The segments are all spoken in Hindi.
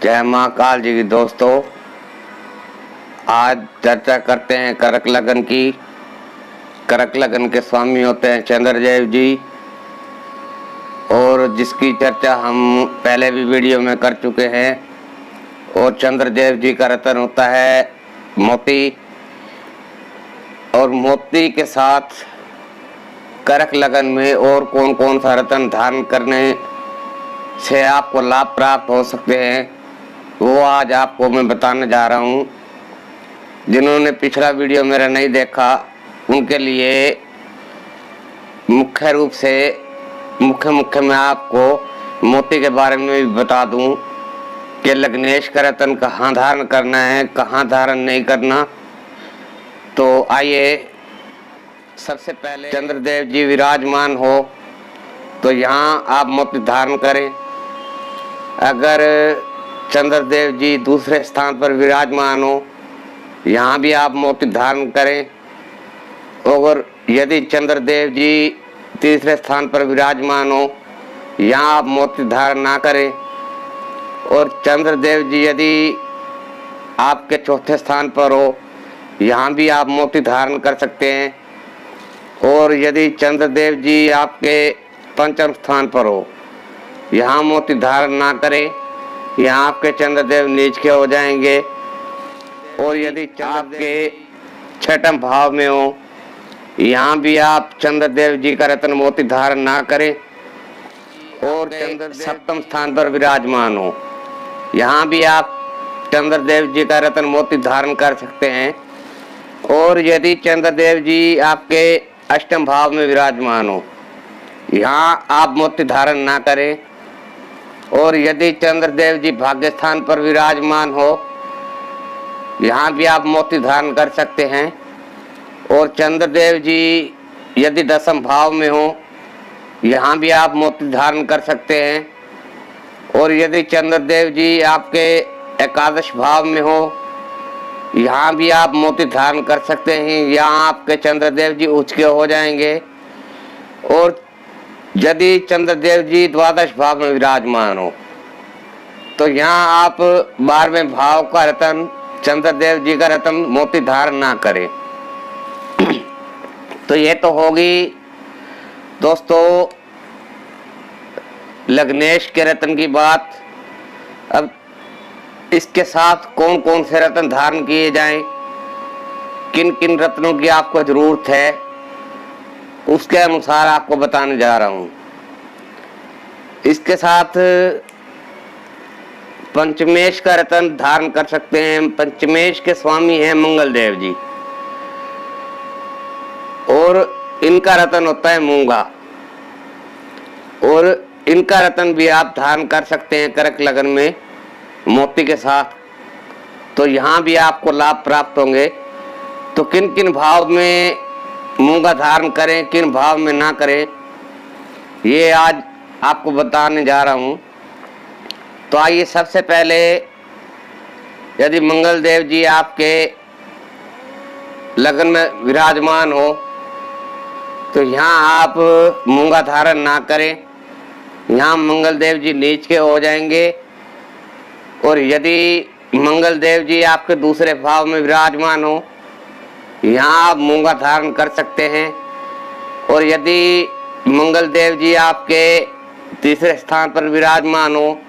जय महाकाल जी की दोस्तों, आज चर्चा करते हैं करक लगन की। करक लगन के स्वामी होते हैं चंद्रदेव जी, और जिसकी चर्चा हम पहले भी वीडियो में कर चुके हैं। और चंद्रदेव जी का रत्न होता है मोती, और मोती के साथ करक लगन में और कौन कौन सा रत्न धारण करने से आपको लाभ प्राप्त हो सकते हैं, वो आज आपको मैं बताने जा रहा हूँ। जिन्होंने पिछला वीडियो मेरा नहीं देखा, उनके लिए मुख्य रूप से मुख्य मैं आपको मोती के बारे में भी बता दूं कि लग्नेश का रत्न कहाँ धारण करना है, कहाँ धारण नहीं करना। तो आइए, सबसे पहले चंद्रदेव जी विराजमान हो तो यहाँ आप मोती धारण करें। अगर चंद्रदेव जी दूसरे स्थान पर विराजमान हो, यहाँ भी आप मोती धारण करें। और यदि चंद्रदेव जी तीसरे स्थान पर विराजमान हो, यहाँ आप मोती धारण ना करें। और चंद्रदेव जी यदि आपके चौथे स्थान पर हो, यहाँ भी आप मोती धारण कर सकते हैं। और यदि चंद्रदेव जी आपके पंचम स्थान पर हो, यहाँ मोती धारण ना करें, यहाँ आपके चंद्रदेव नीच के हो जाएंगे। और यदि आपके छठम भाव में हो, यहाँ भी आप चंद्रदेव जी का रत्न मोती धारण ना करें। और सप्तम स्थान पर विराजमान हो, यहाँ भी आप चंद्रदेव जी का रत्न मोती धारण कर सकते हैं। और यदि चंद्रदेव जी आपके अष्टम भाव में विराजमान हो, यहाँ आप मोती धारण ना करें। और यदि चंद्रदेव जी भाग्य स्थान पर विराजमान हो, यहाँ भी आप मोती धारण कर सकते हैं। और चंद्रदेव जी यदि दसम भाव में हो, यहाँ भी आप मोती धारण कर सकते हैं। और यदि चंद्रदेव जी आपके एकादश भाव में हो, यहाँ भी आप मोती धारण कर सकते हैं। यहाँ आपके चंद्रदेव जी उच्च के हो जाएंगे। और यदि चंद्रदेव जी द्वादश भाव में विराजमान हो, तो यहाँ आप 12वें भाव का रत्न चंद्रदेव जी का रत्न मोती धारण ना करें। तो ये तो होगी दोस्तों लग्नेश के रत्न की बात। अब इसके साथ कौन कौन से रत्न धारण किए जाएं, किन किन रत्नों की आपको जरूरत है, उसके अनुसार आपको बताने जा रहा हूं। इसके साथ पंचमेश का रत्न धारण कर सकते हैं। पंचमेश के स्वामी हैं मंगल देव जी, और इनका रत्न होता है मूंगा। और इनका रत्न भी आप धारण कर सकते हैं करक लगन में मोती के साथ। तो यहाँ भी आपको लाभ प्राप्त होंगे। तो किन किन भाव में मूंगा धारण करें, किन भाव में ना करें, ये आज आपको बताने जा रहा हूँ। तो आइए, सबसे पहले यदि मंगल देव जी आपके लगन में विराजमान हो, तो यहाँ आप मूंगा धारण ना करें। यहाँ मंगल देव जी नीच के हो जाएंगे। और यदि मंगल देव जी आपके दूसरे भाव में विराजमान हो, यहाँ आप मूंगा धारण कर सकते हैं। और यदि मंगल देव जी आपके तीसरे स्थान पर विराजमान हो,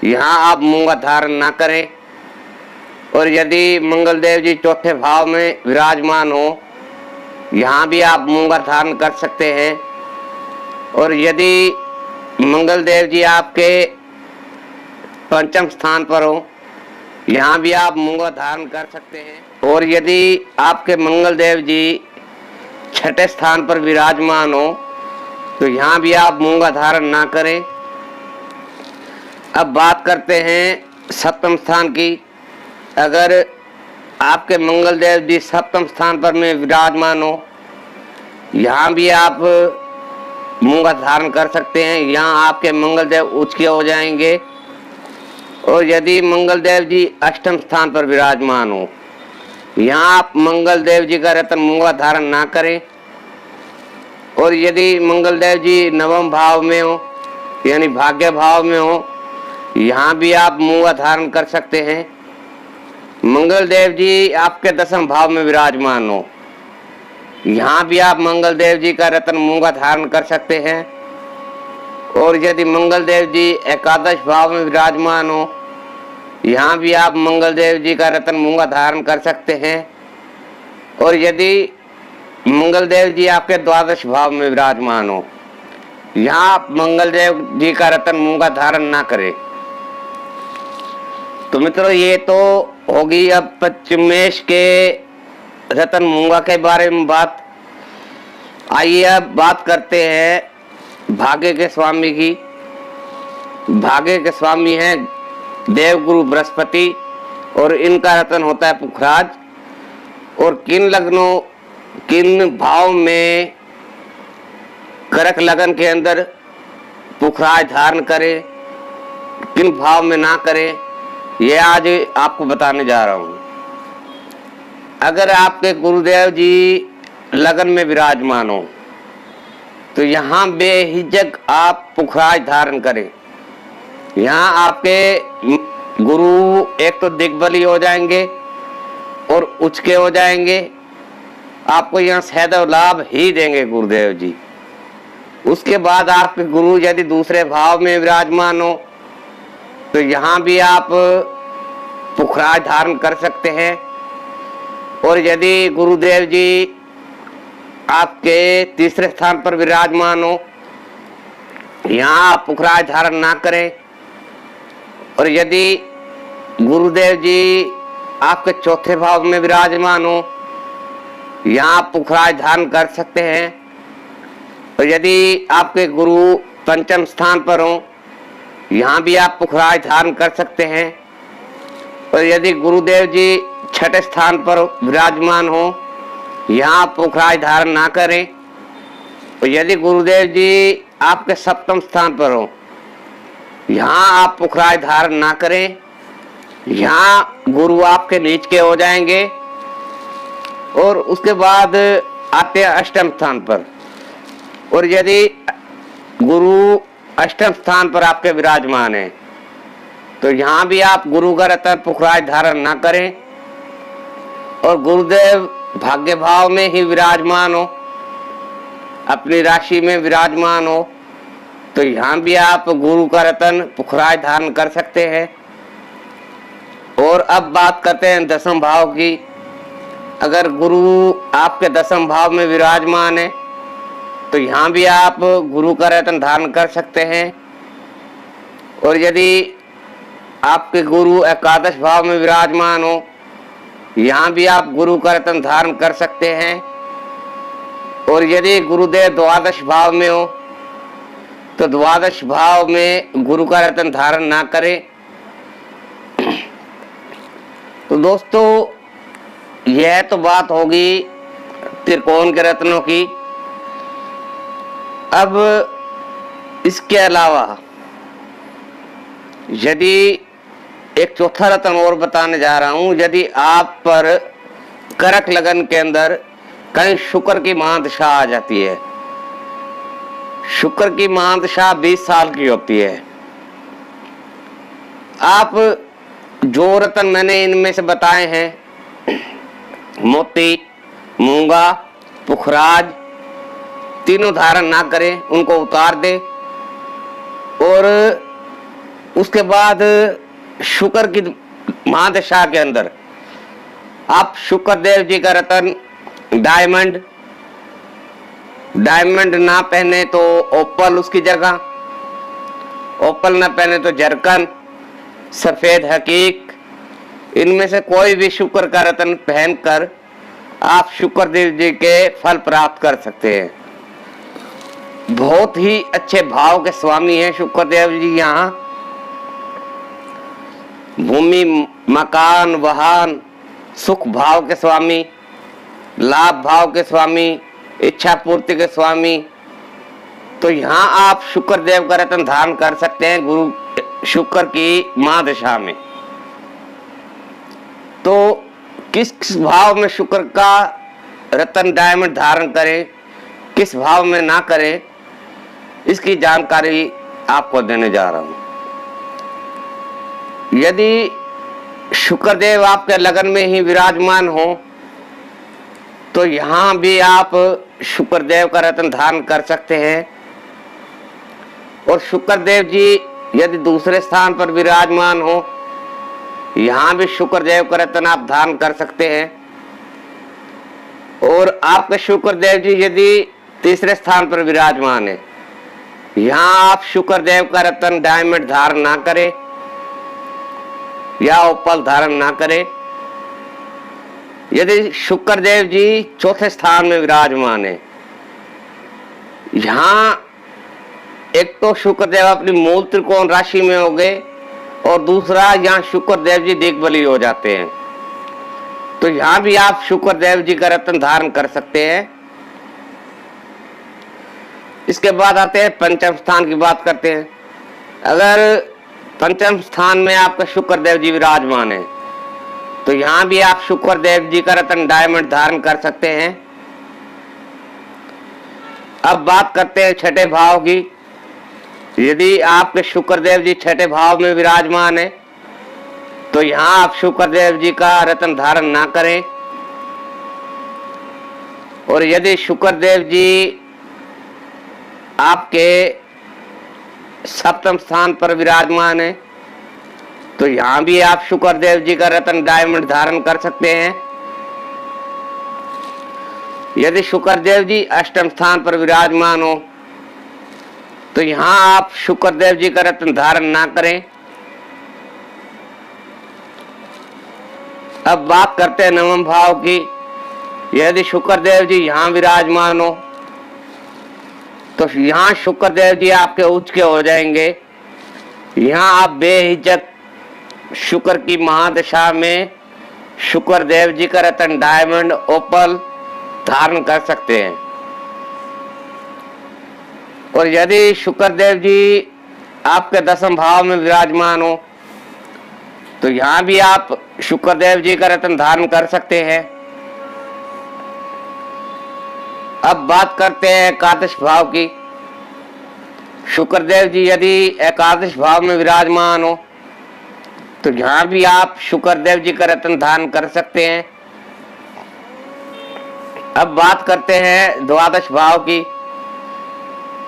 यहाँ आप मूंगा धारण ना करें। और यदि मंगल देव जी चौथे भाव में विराजमान हो, यहाँ भी आप मूंगा धारण कर सकते हैं। और यदि मंगल देव जी आपके पंचम स्थान पर हो, यहाँ भी आप मूंगा धारण कर सकते हैं। और यदि आपके मंगल देव जी छठे स्थान पर विराजमान हो, तो यहाँ भी आप मूंगा धारण ना करें। अब बात करते हैं सप्तम स्थान की। अगर आपके मंगल देव जी सप्तम स्थान पर में विराजमान हो, यहाँ भी आप मूंगा धारण कर सकते हैं। यहाँ आपके मंगल देव उच्च के हो जाएंगे। और यदि मंगल देव जी अष्टम स्थान पर विराजमान हो, यहाँ आप मंगल देव जी का रत्न मूंगा धारण ना करें। और यदि मंगल देव जी नवम भाव में हो, यानी भाग्य भाव में हो, यहाँ भी आप मूंगा धारण कर सकते हैं। मंगल देव जी आपके 10वें भाव में विराजमान हो, यहाँ भी आप मंगल देव जी का रत्न मूंगा धारण कर सकते हैं। और यदि मंगल देव जी एकादश भाव में विराजमान हो, यहाँ भी आप मंगल देव जी का रत्न मूंगा धारण कर सकते हैं। और यदि मंगल देव जी आपके 12वें भाव में विराजमान हो, यहाँ आप मंगल देव जी का रत्न मूंगा धारण ना करें। तो मित्रों, ये तो होगी अब पश्चिमेश के रतन मूंगा के बारे में बात। आइए अब बात करते हैं भाग्य के स्वामी की। भाग्य के स्वामी हैं देवगुरु बृहस्पति और इनका रतन होता है पुखराज। और किन लग्नों, किन भाव में करक लगन के अंदर पुखराज धारण करें, किन भाव में ना करें, ये आज आपको बताने जा रहा हूं। अगर आपके गुरुदेव जी लगन में विराजमान हो तो यहाँ बेहिचक आप पुखराज धारण करें। यहाँ आपके गुरु एक तो दिग्बली हो जाएंगे और उचके हो जाएंगे, आपको यहाँ सदैव लाभ ही देंगे गुरुदेव जी। उसके बाद आपके गुरु यदि दूसरे भाव में विराजमान हो तो यहाँ भी आप पुखराज धारण कर सकते हैं। और यदि गुरुदेव जी आपके तीसरे स्थान पर विराजमान हो, यहाँ आप पुखराज धारण ना करें। और यदि गुरुदेव जी आपके चौथे भाव में विराजमान हो, यहाँ आप पुखराज धारण कर सकते हैं। और यदि आपके गुरु पंचम स्थान पर हो, यहाँ भी आप पुखराज धारण कर सकते हैं। और यदि गुरुदेव जी छठे स्थान पर विराजमान हो, यहाँ आप पुखराज धारण ना करें। और यदि गुरुदेव जी आपके सप्तम स्थान पर हो, यहाँ आप पुखराज धारण ना करें। यहाँ गुरु आपके नीच के हो जाएंगे। और उसके बाद आते हैं अष्टम स्थान पर। और यदि गुरु अष्टम स्थान पर आपके विराजमान है तो यहाँ भी आप गुरु का रत्न पुखराज धारण ना करें। और गुरुदेव भाग्य भाव में ही विराजमान हो, अपनी राशि में विराजमान हो, तो यहाँ भी आप गुरु का रत्न पुखराज धारण कर सकते हैं। और अब बात करते हैं 10वें भाव की। अगर गुरु आपके 10वें भाव में विराजमान है तो यहाँ भी आप गुरु का रत्न धारण कर सकते हैं। और यदि आपके गुरु एकादश भाव में विराजमान हो, यहाँ भी आप गुरु का रत्न धारण कर सकते हैं। और यदि गुरुदेव 12वें भाव में हो तो 12वें भाव में गुरु का रत्न धारण ना करें। तो दोस्तों, यह तो बात होगी त्रिकोण के रत्नों की। अब इसके अलावा यदि एक चौथा रत्न और बताने जा रहा हूं। यदि आप पर करक लगन के अंदर कहीं शुक्र की महादशा आ जाती है, शुक्र की महादशा 20 साल की होती है, आप जो रत्न मैंने इनमें से बताए हैं, मोती, मूंगा, पुखराज, तीनों धारण ना करें, उनको उतार दें। और उसके बाद शुक्र की महादशा के अंदर आप शुक्र देव जी का रत्न डायमंड, डायमंड ना पहने तो ओपल उसकी जगह, ओपल ना पहने तो जरकन, सफेद हकीक, इनमें से कोई भी शुक्र का रत्न पहनकर आप शुक्र देव जी के फल प्राप्त कर सकते हैं। बहुत ही अच्छे भाव के स्वामी हैं शुक्र देव जी। यहाँ भूमि, मकान, वाहन, सुख भाव के स्वामी, लाभ भाव के स्वामी, इच्छा पूर्ति के स्वामी। तो यहाँ आप शुक्र देव का रत्न धारण कर सकते हैं गुरु शुक्र की महादशा में। तो किस भाव में शुक्र का रत्न डायमंड धारण करें, किस भाव में ना करें, इसकी जानकारी आपको देने जा रहा हूं। यदि शुक्रदेव आपके लगन में ही विराजमान हो तो यहाँ भी आप शुक्रदेव का रत्न धारण कर सकते हैं। और शुक्रदेव जी यदि दूसरे स्थान पर विराजमान हो, यहाँ भी शुक्रदेव का रत्न आप धारण कर सकते हैं। और आपके शुक्रदेव जी यदि तीसरे स्थान पर विराजमान है, यहाँ आप शुक्रदेव का रत्न डायमंड धारण ना करें या ओपल धारण ना करें। यदि शुक्रदेव जी चौथे स्थान में विराजमान है, यहाँ एक तो शुक्रदेव अपनी मूल त्रिकोण राशि में हो गए और दूसरा यहाँ शुक्रदेव जी दिग्बली हो जाते हैं, तो यहाँ भी आप शुक्रदेव जी का रत्न धारण कर सकते हैं। इसके बाद आते हैं पंचम स्थान की बात करते हैं। अगर पंचम स्थान में आपका शुक्रदेव जी विराजमान है तो यहाँ भी आप शुक्रदेव जी का रत्न डायमंड धारण कर सकते हैं। अब बात करते हैं छठे भाव की। यदि आपके शुक्रदेव जी छठे भाव में विराजमान है तो यहाँ आप शुक्रदेव जी का रत्न धारण ना करें। और यदि शुक्रदेव जी आपके सप्तम स्थान पर विराजमान है तो यहाँ भी आप शुक्रदेव जी का रत्न डायमंड धारण कर सकते हैं। यदि शुक्रदेव जी अष्टम स्थान पर विराजमान हो तो यहाँ आप शुक्रदेव जी का रत्न धारण ना करें। अब बात करते हैं नवम भाव की। यदि शुक्रदेव जी यहाँ विराजमान हो तो यहाँ शुक्रदेव जी आपके उच्च के हो जाएंगे। यहाँ आप बेहिचक शुक्र की महादशा में शुक्रदेव जी का रत्न डायमंड ओपल धारण कर सकते हैं। और यदि शुक्रदेव जी आपके दसम भाव में विराजमान हो तो यहाँ भी आप शुक्रदेव जी का रत्न धारण कर सकते हैं। अब बात करते हैं एकादश भाव की। शुक्रदेव जी यदि एकादश भाव में विराजमान हो तो यहाँ भी आप शुक्रदेव जी का रत्न धारण कर सकते हैं। अब बात करते हैं द्वादश भाव की।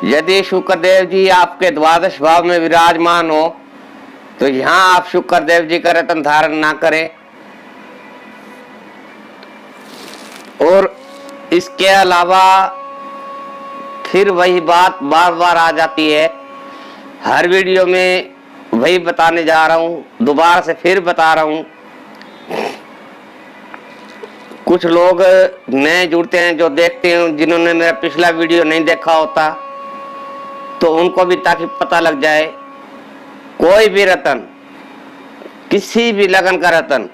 यदि शुक्रदेव जी आपके द्वादश भाव में विराजमान हो तो यहाँ आप शुक्रदेव जी का रत्न धारण ना करें। और इसके अलावा फिर वही बात बार बार आ जाती है, हर वीडियो में वही बताने जा रहा हूँ, दोबारा से फिर बता रहा हूँ। कुछ लोग नए जुड़ते हैं जो देखते हैं, जिन्होंने मेरा पिछला वीडियो नहीं देखा होता तो उनको भी ताकि पता लग जाए। कोई भी रत्न, किसी भी लगन का रत्न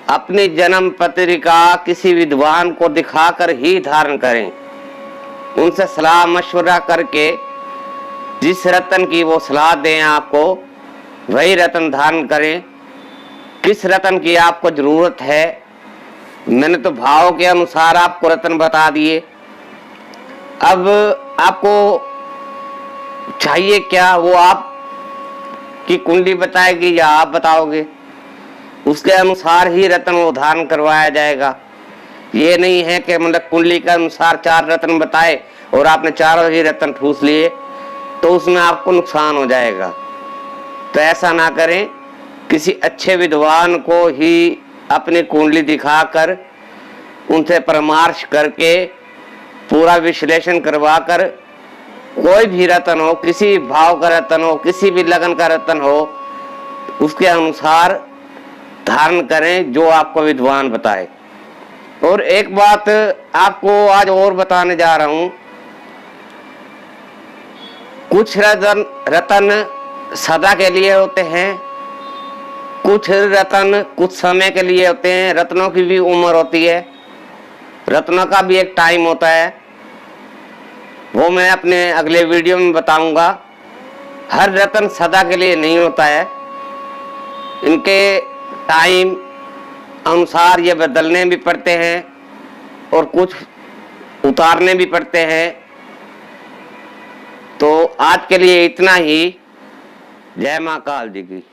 अपनी जन्म पत्रिका किसी विद्वान को दिखाकर ही धारण करें। उनसे सलाह मशवरा करके जिस रत्न की वो सलाह दें आपको, वही रत्न धारण करें। किस रत्न की आपको जरूरत है, मैंने तो भाव के अनुसार आपको रत्न बता दिए। अब आपको चाहिए क्या, वो आप की कुंडली बताएगी या आप बताओगे, उसके अनुसार ही रत्न वो धारण करवाया जाएगा। ये नहीं है कि मतलब कुंडली के अनुसार 4 रत्न बताए और आपने चारों ही रत्न ठूस लिए तो उसमें आपको नुकसान हो जाएगा। तो ऐसा ना करें। किसी अच्छे विद्वान को ही अपनी कुंडली दिखाकर उनसे परामर्श करके पूरा विश्लेषण करवाकर कोई भी रत्न हो, किसी भाव का रत्न हो, किसी भी लगन का रत्न हो, उसके अनुसार धारण करें जो आपको विद्वान बताए। और एक बात आपको आज और बताने जा रहा हूं। कुछ रत्न सदा के लिए होते हैं, कुछ रत्न कुछ समय के लिए होते हैं। रत्नों की भी उम्र होती है, रत्नों का भी एक टाइम होता है, वो मैं अपने अगले वीडियो में बताऊंगा। हर रत्न सदा के लिए नहीं होता है, इनके टाइम अनुसार ये बदलने भी पड़ते हैं और कुछ उतारने भी पड़ते हैं। तो आज के लिए इतना ही। जय मां काल जी की।